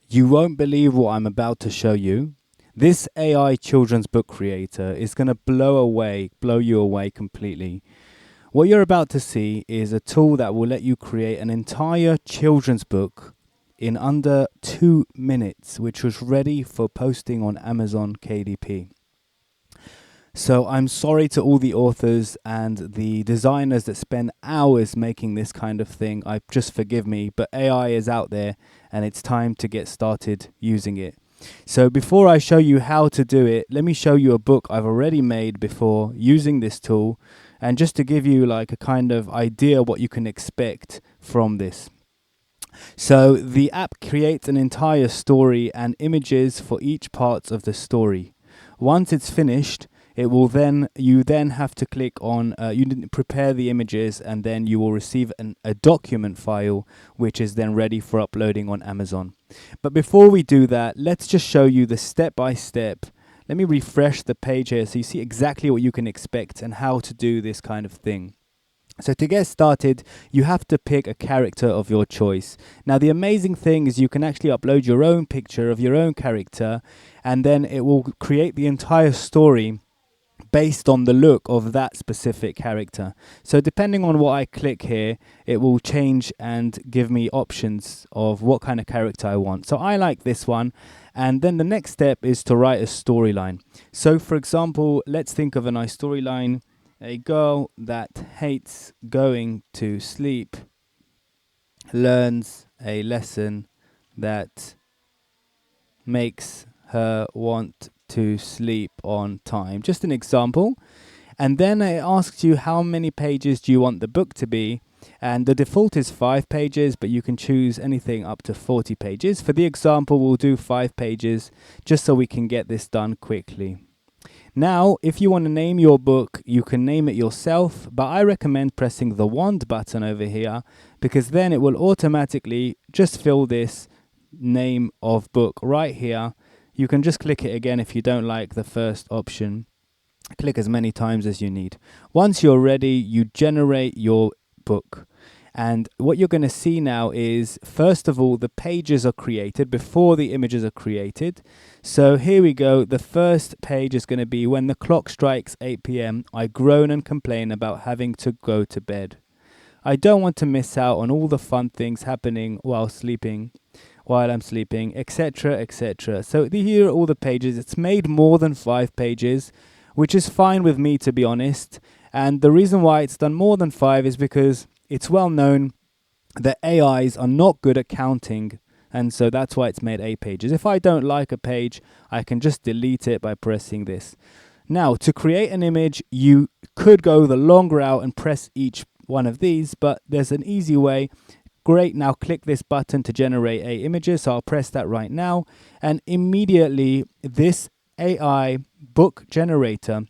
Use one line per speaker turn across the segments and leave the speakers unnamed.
You won't believe what I'm about to show you. This AI children's book creator is going to blow you away completely. What you're about to see is a tool that will let you create an entire children's book in under 2 minutes, which was ready for posting on Amazon KDP. So I'm sorry to all the authors and the designers that spend hours making this kind of thing. Just forgive me, but AI is out there and it's time to get started using it. So before I show you how to do it, let me show you a book I've already made before using this tool, and just to give you like a kind of idea what you can expect from this. So the app creates an entire story and images for each part of the story. Once it's finished, it will then you then have to click on prepare the images, and then you will receive a document file which is then ready for uploading on Amazon. But before we do that, let's just show you the step by step. Let me refresh the page here so you see exactly what you can expect and how to do this kind of thing. So to get started, you have to pick a character of your choice. Now the amazing thing is you can actually upload your own picture of your own character, and then it will create the entire story based on the look of that specific character. So depending on what I click here, it will change and give me options of what kind of character I want. So I like this one. And then the next step is to write a storyline. So for example, let's think of a nice storyline. A girl that hates going to sleep learns a lesson that makes her want to sleep on time. Just an example. And then it asks you how many pages do you want the book to be. And the default is 5 pages, but you can choose anything up to 40 pages. For the example, we'll do 5 pages just so we can get this done quickly. Now, if you want to name your book, you can name it yourself, but I recommend pressing the wand button over here, because then it will automatically just fill this name of book right here. You can just click it again if you don't like the first option. Click as many times as you need. Once you're ready, you generate your book. And what you're going to see now is, first of all, the pages are created before the images are created. So here we go. The first page is going to be, when the clock strikes 8 p.m., I groan and complain about having to go to bed. I don't want to miss out on all the fun things happening while I'm sleeping, etc., etc. So here are all the pages. It's made more than 5 pages, which is fine with me, to be honest. And the reason why it's done more than 5 is because it's well known that AIs are not good at counting, and so that's why it's made 8 pages. If I don't like a page, I can just delete it by pressing this. Now, to create an image, you could go the long route and press each one of these, but there's an easy way. Great, now click this button to generate 8 images. So I'll press that right now, and immediately this AI book generator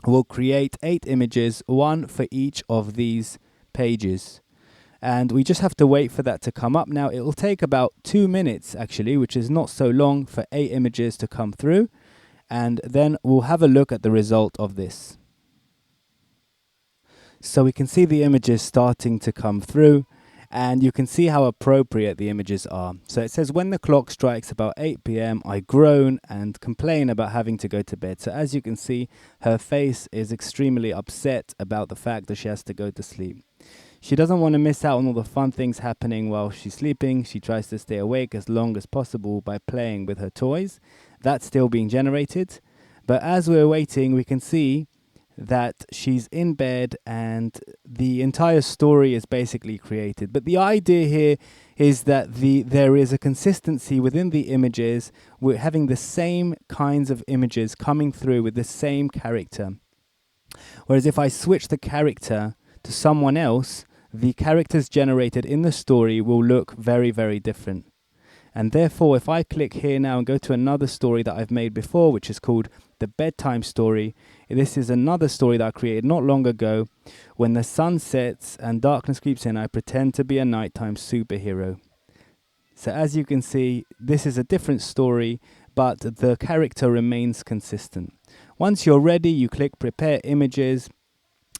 will create 8 images, one for each of these pages. And we just have to wait for that to come up. Now it will take about 2 minutes actually, which is not so long, for 8 images to come through. And then we'll have a look at the result of this. So we can see the images starting to come through, and you can see how appropriate the images are. So it says, when the clock strikes about 8 p.m., I groan and complain about having to go to bed. So as you can see, her face is extremely upset about the fact that she has to go to sleep. She doesn't want to miss out on all the fun things happening while she's sleeping. She tries to stay awake as long as possible by playing with her toys. That's still being generated. But as we're waiting, we can see that she's in bed and the entire story is basically created. But the idea here is that there is a consistency within the images. We're having the same kinds of images coming through with the same character. Whereas if I switch the character to someone else, the characters generated in the story will look very, very different. And therefore, if I click here now and go to another story that I've made before, which is called The Bedtime Story, this is another story that I created not long ago. When the sun sets and darkness creeps in, I pretend to be a nighttime superhero. So as you can see, this is a different story, but the character remains consistent. Once you're ready, you click Prepare Images,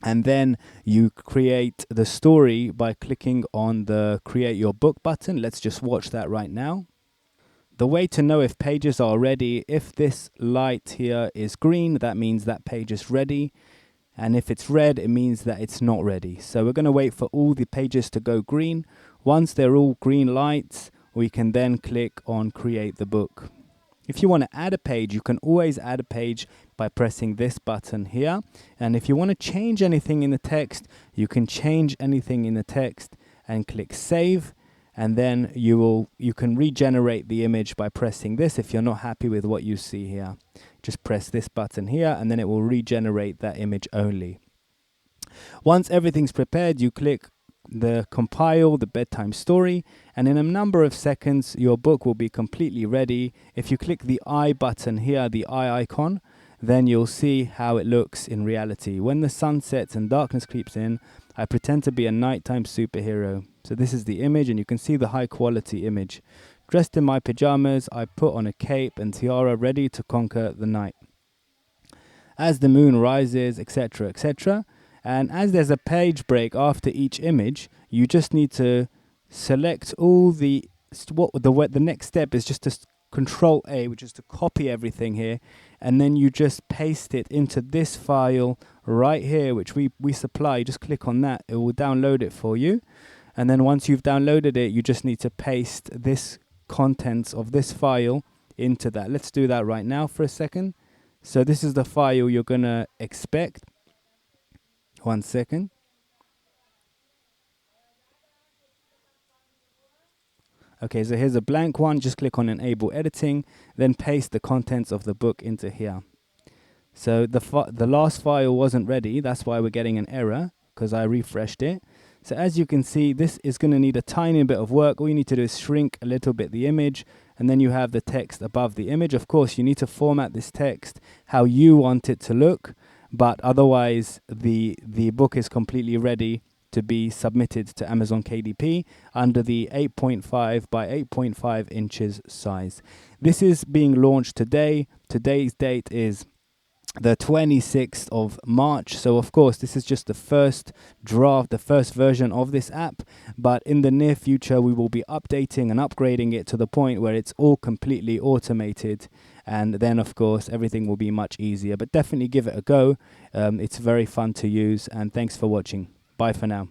and then you create the story by clicking on the Create Your Book button. Let's just watch that right now. The way to know if pages are ready, if this light here is green, that means that page is ready. And if it's red, it means that it's not ready. So we're going to wait for all the pages to go green. Once they're all green lights, we can then click on create the book. If you want to add a page, you can always add a page by pressing this button here. And if you want to change anything in the text, you can change anything in the text and click save. And then you can regenerate the image by pressing this. If you're not happy with what you see here, just press this button here and then it will regenerate that image only. Once everything's prepared, you click the compile the bedtime story, and in a number of seconds your book will be completely ready. If you click the eye button here, the eye icon, then you'll see how it looks in reality. When the sun sets and darkness creeps in, I pretend to be a nighttime superhero. So this is the image, and you can see the high quality image. Dressed in my pajamas, I put on a cape and tiara, ready to conquer the night. As the moon rises, etc., etc. And as there's a page break after each image, you just need to select all the next step is just to Control A, which is to copy everything here, and then you just paste it into this file right here, which we supply. You just click on that, it will download it for you. And then once you've downloaded it, you just need to paste this contents of this file into that. Let's do that right now for a second. So this is the file you're gonna expect. 1 second. Okay, so here's a blank one. Just click on enable editing, then paste the contents of the book into here. So the last file wasn't ready. That's why we're getting an error, because I refreshed it. So as you can see, this is going to need a tiny bit of work. All you need to do is shrink a little bit the image, and then you have the text above the image. Of course, you need to format this text how you want it to look, but otherwise the book is completely ready to be submitted to Amazon KDP under the 8.5 by 8.5 inches size. This is being launched today. Today's date is the 26th of March. So of course, this is just the first draft, the first version of this app. But in the near future, we will be updating and upgrading it to the point where it's all completely automated. And then, of course, everything will be much easier. But definitely give it a go. It's very fun to use. And thanks for watching. Bye for now.